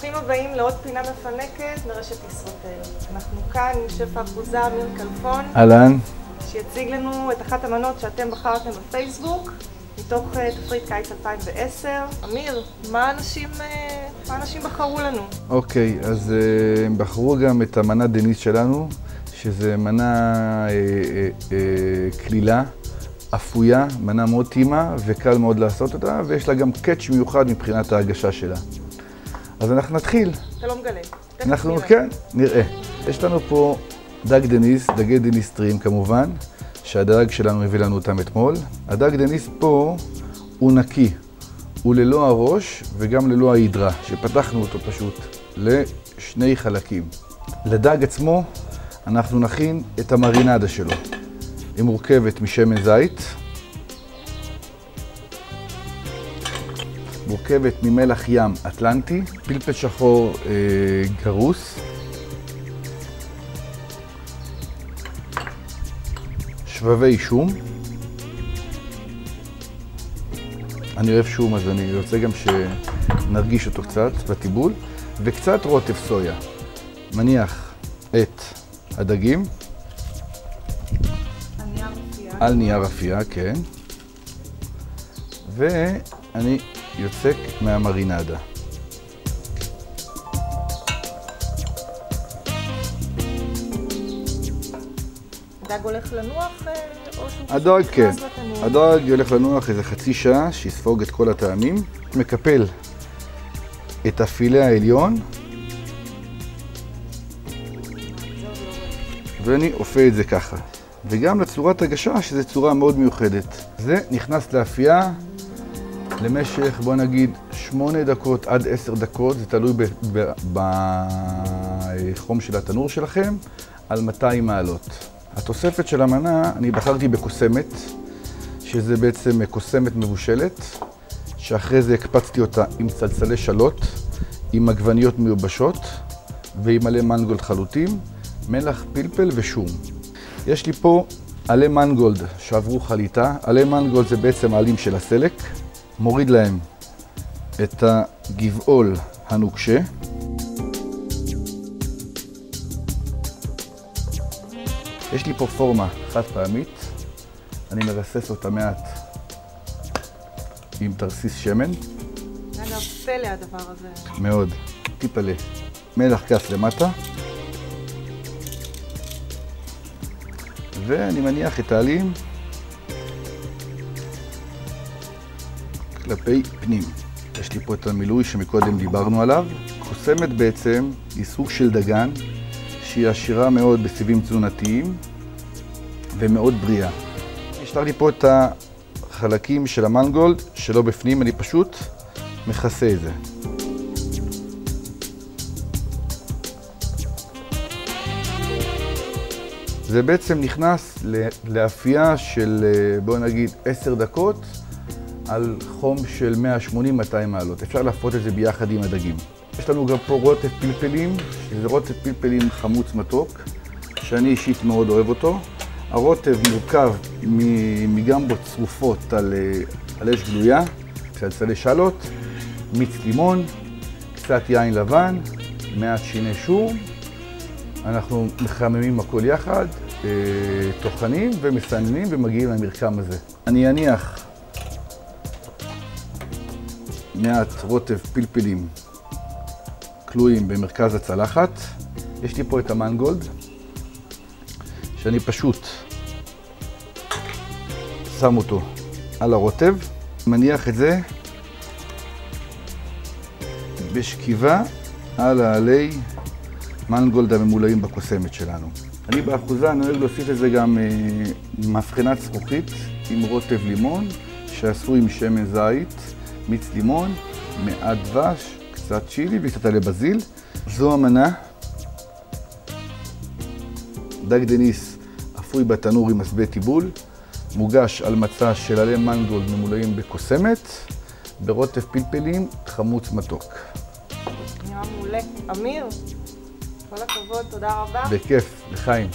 ברוכים הבאים לעוד פינה מפנקת מרשת ישרוטל. אנחנו כאן עם שף האחוזה אמיר כלפון. אהלן. שיציג לנו את אחת המנות שאתם בחרתם בפייסבוק, מתוך תפריט קיץ 2010. אמיר, מה אנשים בחרו לנו? אוקיי, אז הם בחרו גם את המנה דניס שלנו, שזה מנה כלילה, אפויה, מנה מאוד טעימה וקל מאוד לעשות אותה, ויש לה גם קאץ' מיוחד מבחינת ההגשה שלה. אז אנחנו נתחיל. אתה לא מגלה. אנחנו, כן, נראה. יש לנו פה דג דניס, דגי דניס טריים כמובן, שהדג שלנו הביא לנו אותם אתמול. הדג דניס פה הוא נקי, הוא ללא הראש וגם ללא ההידרה, שפתחנו אותו פשוט לשני חלקים. לדג עצמו אנחנו נכין את המרינדה שלו. היא מורכבת משמן זית, מורכבת ממלח ים אטלנטי, פלפל שחור גרוס, שבבי שום. אני אוהב שום, אז אני רוצה גם שנרגיש אותו קצת בטיבול, וקצת רוטב סויה. מניח את הדגים על נייר אפייה, כן. ואני יוצק מהמרינדה. הדג הולך לנוח או שהוא הדג, כן. נכנס לתנור? הדג הולך לנוח איזה חצי שעה, שיספוג את כל הטעמים. מקפל את הפילה העליון. ואני אופה את זה ככה. וגם לצורת הגשה, שזו צורה מאוד מיוחדת. זה נכנס לאפייה למשך, בוא נגיד, 8 דקות עד 10 דקות, זה תלוי בחום של התנור שלכם, על 200 מעלות. התוספת של המנה, אני בחרתי בקוסמת, שזה בעצם קוסמת מבושלת, שאחרי זה הקפצתי אותה עם צלצלי שלוט, עם עגבניות מיובשות, ועם מלא מנגולד חלוטים, מלח, פלפל ושום. יש לי פה עלי מנגולד שעברו חליטה. עלי מנגולד זה בעצם העלים של הסלק. מוריד להם את הגבעול הנוקשה. יש לי פה פורמה חד פעמית. אני מרסס אותה מעט עם תרסיס שמן. אגב, פלא הדבר הזה. מאוד. טיפה מלח קס למטה. ואני מניח את העלים כלפי פנים. יש לי פה את המילוי שמקודם דיברנו עליו. קוסמת בעצם היא סוג של דגן שהיא עשירה מאוד בסיבים תזונתיים ומאוד בריאה. השארתי פה את החלקים של המנגולד שלא בפנים, אני פשוט מכסה את זה. זה בעצם נכנס לאפייה של, בוא נגיד, 10 דקות על חום של 180-200 מעלות. אפשר להפות את זה ביחד עם הדגים. יש לנו גם פה רוטב פלפלים, שזה רוטב פלפלים חמוץ מתוק, שאני אישית מאוד אוהב אותו. הרוטב מורכב מגמבות צרופות על אש גלויה, צלצלי שלוט, מיץ לימון, קצת יין לבן, מעט שיני שום. אנחנו מחממים הכל יחד, טוחנים ומסננים ומגיעים למרקם הזה. אני אניח מעט רוטב פלפלים כלואים במרכז הצלחת. יש לי פה את המנגולד, שאני פשוט שם אותו על הרוטב. מניח את זה בשכיבה על העלי מנגולד הממולאים בקוסמת שלנו. אני באחוזה אני אוהב להוסיף לזה גם מבחנת זכוכית עם רוטב לימון שעשוי עם שמן זית, מיץ לימון, מעט דבש, קצת צ'ילי וקצת עלי בזיל. זו המנה. דג דניס אפוי בתנור עם מסבי טיבול, מוגש על מצע של עלי מנגולד ממולאים בקוסמת, ברוטב פלפלים חמוץ מתוק. נראה מעולה. אמיר, כל הכבוד, תודה רבה. בכיף, לחיים.